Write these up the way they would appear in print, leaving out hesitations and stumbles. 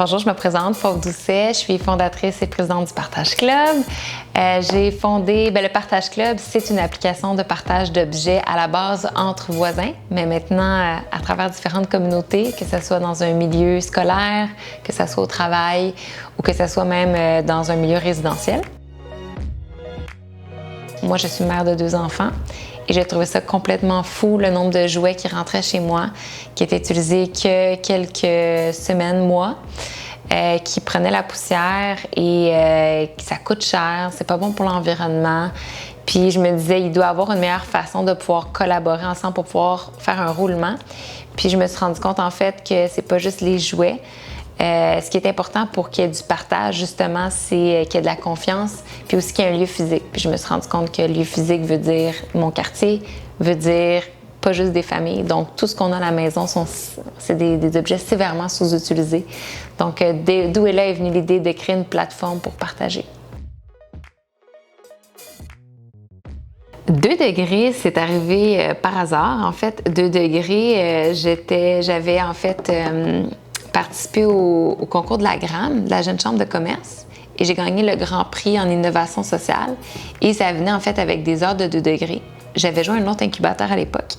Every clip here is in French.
Bonjour, je me présente, Fauve Doucet, je suis fondatrice et présidente du Partage Club. J'ai fondé, le Partage Club, c'est une application de partage d'objets à la base entre voisins, mais maintenant à travers différentes communautés, que ce soit dans un milieu scolaire, que ce soit au travail ou que ce soit même dans un milieu résidentiel. Moi, je suis mère de 2 enfants et j'ai trouvé ça complètement fou, le nombre de jouets qui rentraient chez moi, qui étaient utilisés que quelques semaines, mois, qui prenaient la poussière et ça coûte cher, c'est pas bon pour l'environnement. Puis je me disais, il doit y avoir une meilleure façon de pouvoir collaborer ensemble pour pouvoir faire un roulement. Puis je me suis rendu compte en fait que c'est pas juste les jouets. Ce qui est important pour qu'il y ait du partage, justement, c'est qu'il y ait de la confiance, puis aussi qu'il y ait un lieu physique. Puis je me suis rendu compte que le lieu physique veut dire mon quartier, veut dire pas juste des familles. Donc, tout ce qu'on a à la maison, c'est des objets sévèrement sous-utilisés. Donc, d'où est venue l'idée de créer une plateforme pour partager. 2 degrés, c'est arrivé par hasard. En fait, 2 degrés, j'avais en fait participé au concours de la GRAM, de la Jeune Chambre de commerce, et j'ai gagné le Grand Prix en innovation sociale. Et ça venait en fait avec des heures de 2 degrés. J'avais joué à un autre incubateur à l'époque.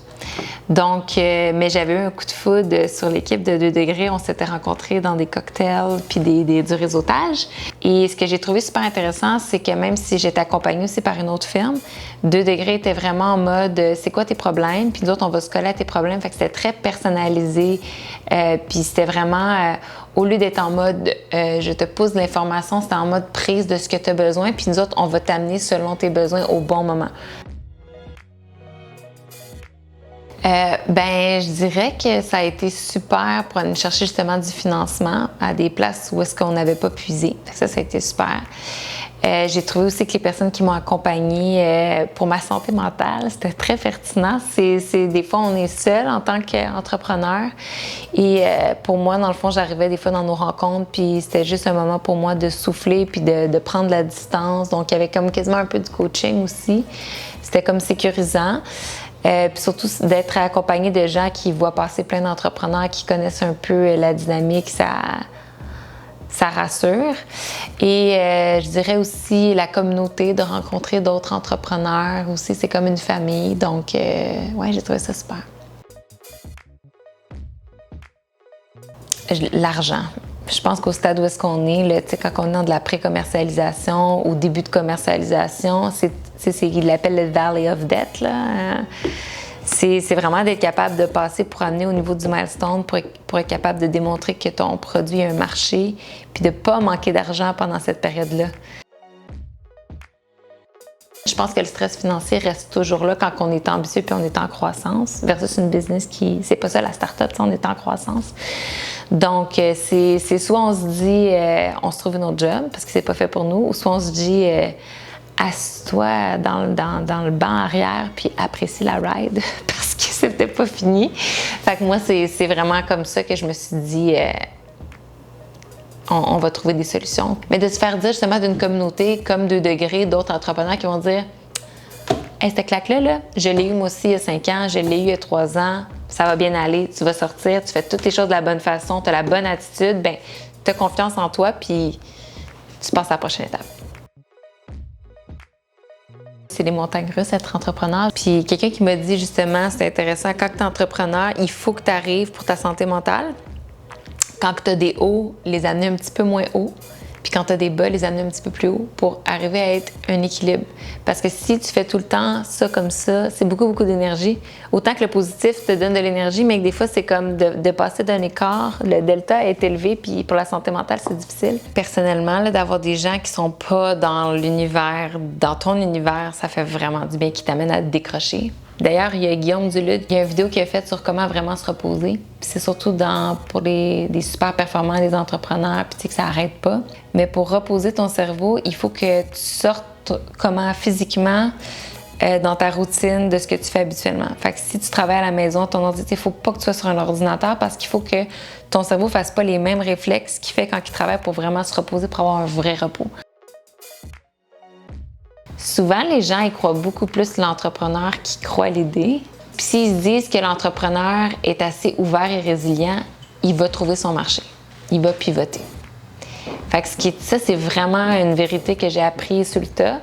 Donc, mais j'avais eu un coup de foudre sur l'équipe de 2 degrés. On s'était rencontrés dans des cocktails puis du réseautage. Et ce que j'ai trouvé super intéressant, c'est que même si j'étais accompagnée aussi par une autre firme, 2 degrés était vraiment en mode c'est quoi tes problèmes? Puis nous autres, on va se coller à tes problèmes. Fait que c'était très personnalisé. Puis c'était vraiment, au lieu d'être en mode je te pousse de l'information, c'était en mode prise de ce que tu as besoin. Puis nous autres, on va t'amener selon tes besoins au bon moment. Je dirais que ça a été super pour aller chercher justement du financement à des places où est-ce qu'on n'avait pas puisé. Ça a été super. J'ai trouvé aussi que les personnes qui m'ont accompagnée pour ma santé mentale, c'était très pertinent. Des fois, on est seul en tant qu'entrepreneur. Et pour moi, dans le fond, j'arrivais des fois dans nos rencontres, puis c'était juste un moment pour moi de souffler puis de prendre la distance. Donc, il y avait comme quasiment un peu du coaching aussi. C'était comme sécurisant. Puis surtout d'être accompagné de gens qui voient passer plein d'entrepreneurs, qui connaissent un peu la dynamique, ça rassure. Et je dirais aussi la communauté, de rencontrer d'autres entrepreneurs aussi, c'est comme une famille. Donc, ouais, j'ai trouvé ça super. L'argent. Je pense qu'au stade où est-ce qu'on est, là, quand on est dans de la pré-commercialisation, au début de commercialisation, il l'appelle le Valley of Debt. Là. C'est vraiment d'être capable de passer pour amener au niveau du milestone, pour être capable de démontrer que ton produit a un marché, puis de ne pas manquer d'argent pendant cette période-là. Je pense que le stress financier reste toujours là quand on est ambitieux puis on est en croissance, versus une business c'est pas ça la start-up, on est en croissance. Donc, c'est soit on se dit, on se trouve un autre job parce que c'est pas fait pour nous, ou soit on se dit, assis-toi dans le banc arrière puis apprécie la ride parce que c'était pas fini. Fait que moi, c'est vraiment comme ça que je me suis dit, on va trouver des solutions. Mais de se faire dire justement d'une communauté comme 2 degrés, d'autres entrepreneurs qui vont dire « Hey, cette claque-là, je l'ai eu moi aussi il y a 5 ans, je l'ai eu il y a 3 ans, ça va bien aller, tu vas sortir, tu fais toutes les choses de la bonne façon, tu as la bonne attitude, tu as confiance en toi, puis tu passes à la prochaine étape. » C'est des montagnes russes, être entrepreneur. Puis quelqu'un qui m'a dit justement, c'est intéressant, quand tu es entrepreneur, il faut que tu arrives pour ta santé mentale. Quand tu as des hauts, les amener un petit peu moins haut. Puis quand tu as des bas, les amener un petit peu plus haut pour arriver à être un équilibre. Parce que si tu fais tout le temps ça comme ça, c'est beaucoup, beaucoup d'énergie. Autant que le positif te donne de l'énergie, mais que des fois, c'est comme de passer d'un écart. Le delta est élevé, puis pour la santé mentale, c'est difficile. Personnellement, là, d'avoir des gens qui sont pas dans l'univers, dans ton univers, ça fait vraiment du bien, qui t'amène à te décrocher. D'ailleurs, il y a Guillaume Duluth, il y a une vidéo qu'il a faite sur comment vraiment se reposer. Puis c'est surtout pour des super performants, des entrepreneurs, puis tu sais que ça n'arrête pas. Mais pour reposer ton cerveau, il faut que tu sortes comment physiquement dans ta routine de ce que tu fais habituellement. Fait que si tu travailles à la maison, ton ordinateur, il ne faut pas que tu sois sur un ordinateur parce qu'il faut que ton cerveau ne fasse pas les mêmes réflexes qu'il fait quand il travaille pour vraiment se reposer, pour avoir un vrai repos. Souvent, les gens y croient beaucoup plus l'entrepreneur qui croit l'idée. Puis s'ils se disent que l'entrepreneur est assez ouvert et résilient, il va trouver son marché. Il va pivoter. Fait que ça, c'est vraiment une vérité que j'ai appris sur le tas.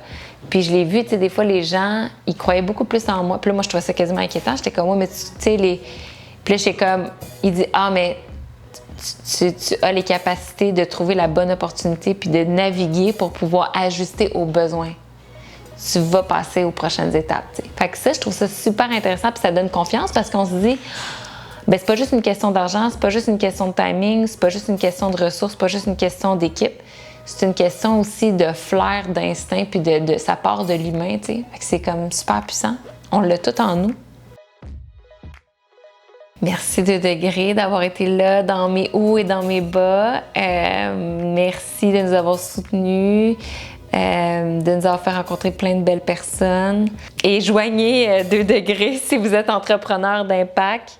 Puis je l'ai vu, tu sais, des fois, les gens, ils croyaient beaucoup plus en moi. Puis là, moi, je trouvais ça quasiment inquiétant. J'étais comme, ouais, mais tu sais, Puis là, j'étais comme, il dit, ah, mais tu as les capacités de trouver la bonne opportunité puis de naviguer pour pouvoir ajuster aux besoins. Tu vas passer aux prochaines étapes, tu sais. Fait que ça, je trouve ça super intéressant puis ça donne confiance parce qu'on se dit, ben c'est pas juste une question d'argent, c'est pas juste une question de timing, c'est pas juste une question de ressources, c'est pas juste une question d'équipe. C'est une question aussi de flair, d'instinct, puis de ça part de l'humain, tu sais. Fait que c'est comme super puissant. On l'a tout en nous. Merci 2 degrés d'avoir été là dans mes hauts et dans mes bas. Merci de nous avoir soutenus, de nous avoir fait rencontrer plein de belles personnes. Et joignez 2 degrés si vous êtes entrepreneur d'impact.